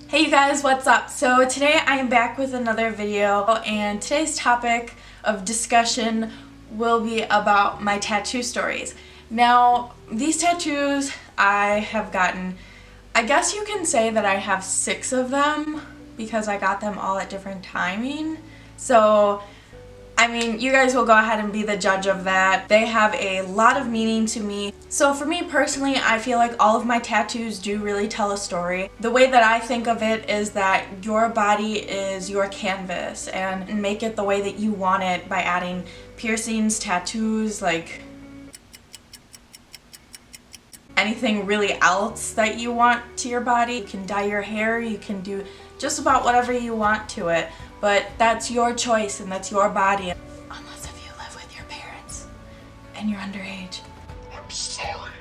Hey you guys, what's up? So today I am back with another video, and today's topic of discussion will be about my tattoo stories. Now, these tattoos I have gotten, I guess you can say that I have 6 of them because I got them all at different timing. So I mean, you guys will go ahead and be the judge of that. They have a lot of meaning to me. So for me personally, I feel like all of my tattoos do really tell a story. The way that I think of it is that your body is your canvas, and make it the way that you want it by adding piercings, tattoos, like anything really else that you want to your body. You can dye your hair, you can do just about whatever you want to it, but that's your choice and that's your body. Unless if you live with your parents and you're underage. I'm sorry.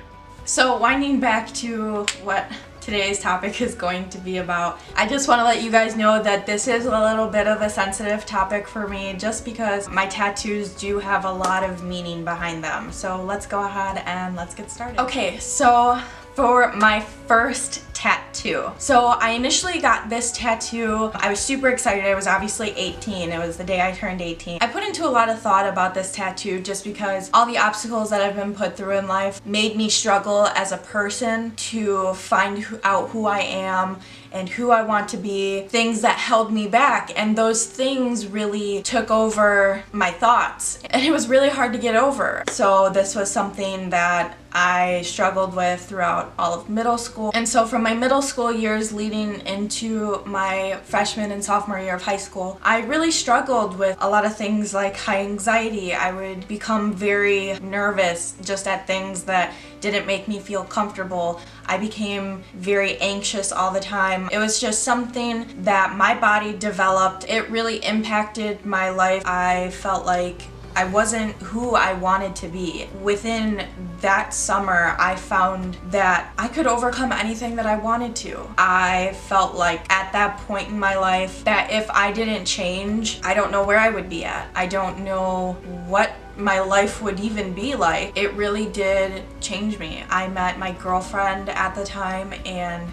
So winding back to what today's topic is going to be about, I just want to let you guys know that this is a little bit of a sensitive topic for me just because my tattoos do have a lot of meaning behind them. So let's go ahead and let's get started. Okay, so for my first tattoo. So I initially got this tattoo. I was super excited. I was obviously 18. It was the day I turned 18. I put into a lot of thought about this tattoo just because all the obstacles that I've been put through in life made me struggle as a person to find out who I am and who I want to be, things that held me back, and those things really took over my thoughts, and it was really hard to get over. So this was something that I struggled with throughout all of middle school. And so from my middle school years leading into my freshman and sophomore year of high school, I really struggled with a lot of things like high anxiety. I would become very nervous just at things that didn't make me feel comfortable. I became very anxious all the time. It was just something that my body developed. It really impacted my life. I felt like I wasn't who I wanted to be. Within that summer, I found that I could overcome anything that I wanted to. I felt like at that point in my life that if I didn't change, I don't know where I would be at. I don't know what my life would even be like. It really did change me. I met my girlfriend at the time, and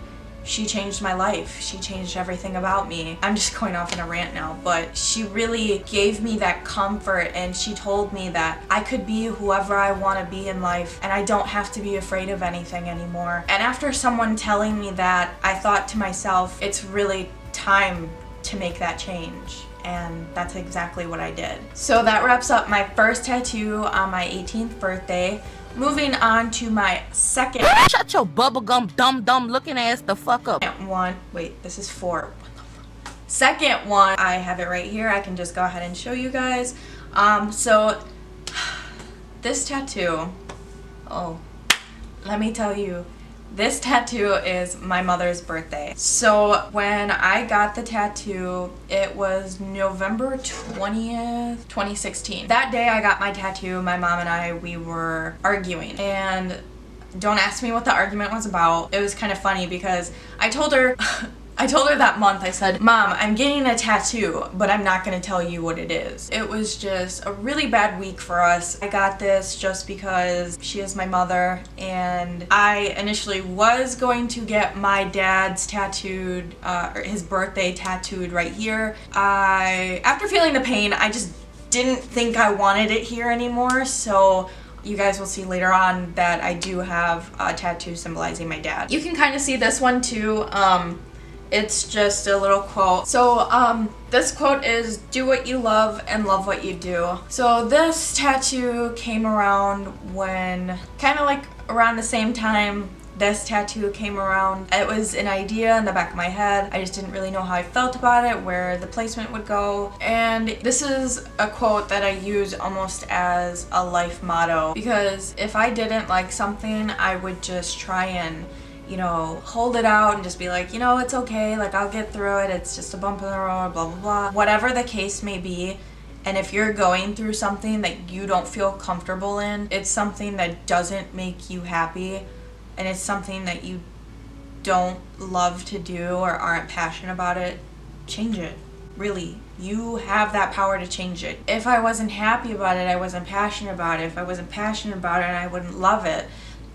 she changed my life. She changed everything about me. I'm just going off in a rant now, but she really gave me that comfort, and she told me that I could be whoever I want to be in life and I don't have to be afraid of anything anymore. And after someone telling me that, I thought to myself, it's really time to make that change. And that's exactly what I did. So that wraps up my first tattoo on my 18th birthday. Moving on to my second. Shut your bubblegum dumb looking ass the fuck up. One. Wait, this is 4. Second one, I have it right here. I can just go ahead and show you guys. So this tattoo, oh, let me tell you, this tattoo is my mother's birthday. So when I got the tattoo, it was November 20th, 2016. That day I got my tattoo, my mom and I, we were arguing. And don't ask me what the argument was about. It was kind of funny because I told her that month, I said, Mom, I'm getting a tattoo, but I'm not going to tell you what it is. It was just a really bad week for us. I got this just because she is my mother, and I initially was going to get my dad's tattooed, or his birthday tattooed right here. After feeling the pain, I just didn't think I wanted it here anymore, so you guys will see later on that I do have a tattoo symbolizing my dad. You can kind of see this one too. It's just a little quote. So this quote is, do what you love and love what you do. So this tattoo came around when, kind of like around the same time this tattoo came around. It was an idea in the back of my head. I just didn't really know how I felt about it, where the placement would go. And this is a quote that I use almost as a life motto, because if I didn't like something, I would just try and, you know, hold it out and just be like, you know, it's okay, like I'll get through it, it's just a bump in the road, blah blah blah. Whatever the case may be, and if you're going through something that you don't feel comfortable in, it's something that doesn't make you happy, and it's something that you don't love to do or aren't passionate about it, change it. Really, you have that power to change it. If I wasn't happy about it, I wasn't passionate about it. If I wasn't passionate about it, I wouldn't love it.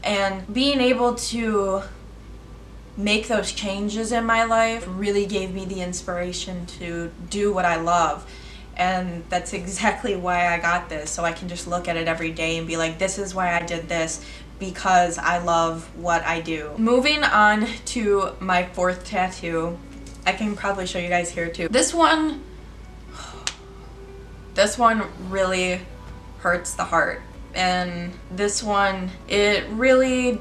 And being able to make those changes in my life really gave me the inspiration to do what I love. And that's exactly why I got this, so I can just look at it every day and be like, this is why I did this, because I love what I do. Moving on to my fourth tattoo. I can probably show you guys here too. This one really hurts the heart. And this one, it really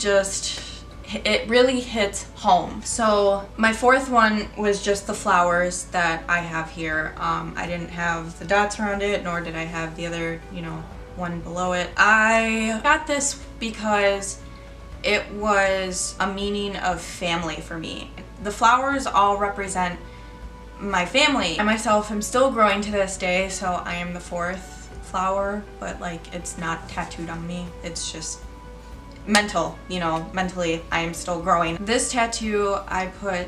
hits home. So my fourth one was just the flowers that I have here. I didn't have the dots around it, nor did I have the other, one below it. I got this because it was a meaning of family for me. The flowers all represent my family. I myself am still growing to this day, so I am the fourth flower, but like it's not tattooed on me. It's just mentally I am still growing. This tattoo I put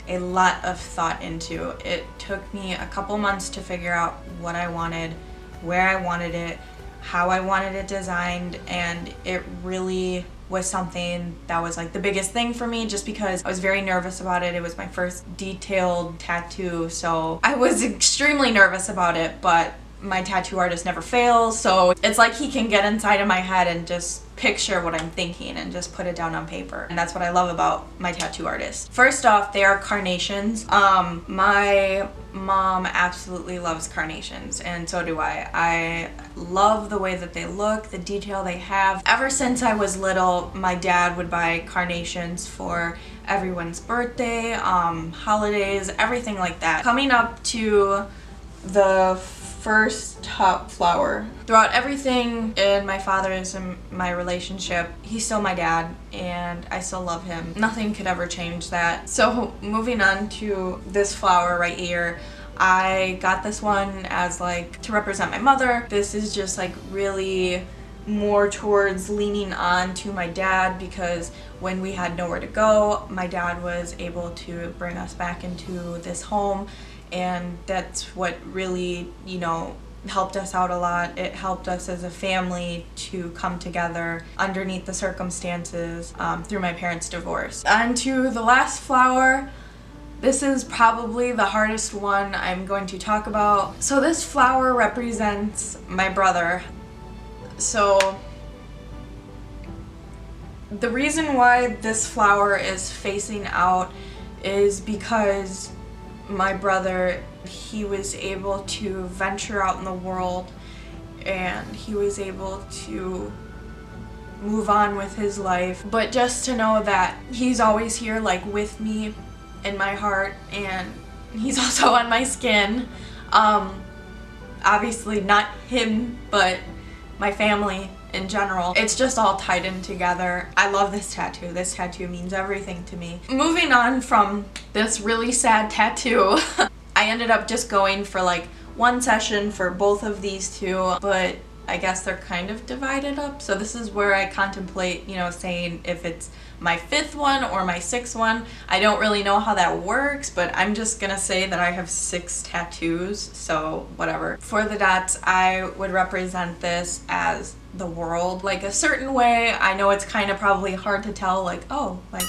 a lot of thought into. It took me a couple months to figure out what I wanted, where I wanted it, how I wanted it designed, and it really was something that was like the biggest thing for me, just because I was very nervous about it. It was my first detailed tattoo, so I was extremely nervous about it, but my tattoo artist never fails, so it's like he can get inside of my head and just picture what I'm thinking and just put it down on paper. And that's what I love about my tattoo artist. First off, they are carnations. My mom absolutely loves carnations, and so do I. I love the way that they look, the detail they have. Ever since I was little, my dad would buy carnations for everyone's birthday, holidays, everything like that. Coming up to the first top flower. Throughout everything in my father's and my relationship, he's still my dad, and I still love him. Nothing could ever change that. So moving on to this flower right here, I got this one as like to represent my mother. This is just like really more towards leaning on to my dad, because when we had nowhere to go, my dad was able to bring us back into this home. And that's what really, helped us out a lot. It helped us as a family to come together underneath the circumstances through my parents' divorce. On to the last flower. This is probably the hardest one I'm going to talk about. So this flower represents my brother. So the reason why this flower is facing out is because my brother, he was able to venture out in the world, and he was able to move on with his life. But just to know that he's always here, like with me in my heart, and he's also on my skin. Obviously not him, but my family in general. It's just all tied in together. I love this tattoo. This tattoo means everything to me. Moving on from this really sad tattoo, I ended up just going for like one session for both of these two, but I guess they're kind of divided up. So this is where I contemplate, saying if it's my fifth one or my sixth one. I don't really know how that works, but I'm just gonna say that I have 6 tattoos, so whatever. For the dots, I would represent this as the world, like a certain way. I know it's kind of probably hard to tell, like, oh, like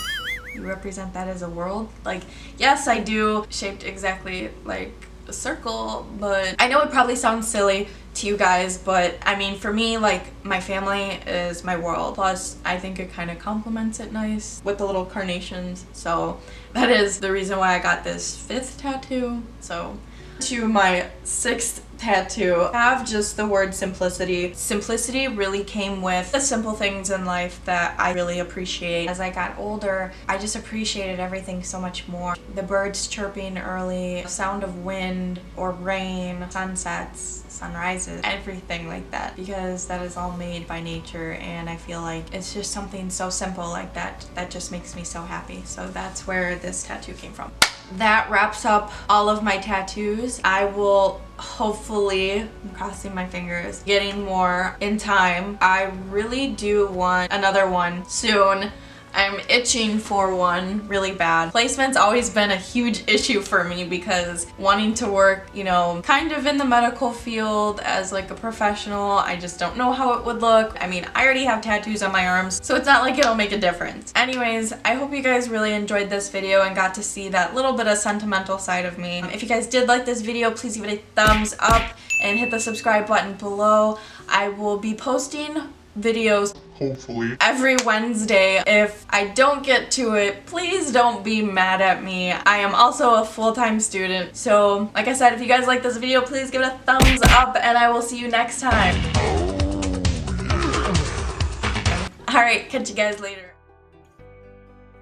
you represent that as a world? Like, yes, I do, shaped exactly like a circle, but I know it probably sounds silly to you guys, but I mean, for me, like, my family is my world. Plus, I think it kind of complements it nice with the little carnations. So that is the reason why I got this 5th tattoo. So to my 6th tattoo, I have just the word simplicity. Simplicity really came with the simple things in life that I really appreciate. As I got older, I just appreciated everything so much more. The birds chirping early, the sound of wind or rain, sunsets, sunrises, everything like that, because that is all made by nature, and I feel like it's just something so simple like that that just makes me so happy. So that's where this tattoo came from. That wraps up all of my tattoos. I will hopefully, I'm crossing my fingers, getting more in time. I really do want another one soon. I'm itching for one really bad. Placement's always been a huge issue for me because wanting to work, you know, kind of in the medical field as like a professional, I just don't know how it would look. I mean, I already have tattoos on my arms, so it's not like it'll make a difference. Anyways, I hope you guys really enjoyed this video and got to see that little bit of sentimental side of me. If you guys did like this video, please give it a thumbs up and hit the subscribe button below. I will be posting videos hopefully every Wednesday. If I don't get to it, please don't be mad at me. I am also a full-time student, so like I said, if you guys like this video, please give it a thumbs up and I will see you next time. Alright, catch you guys later.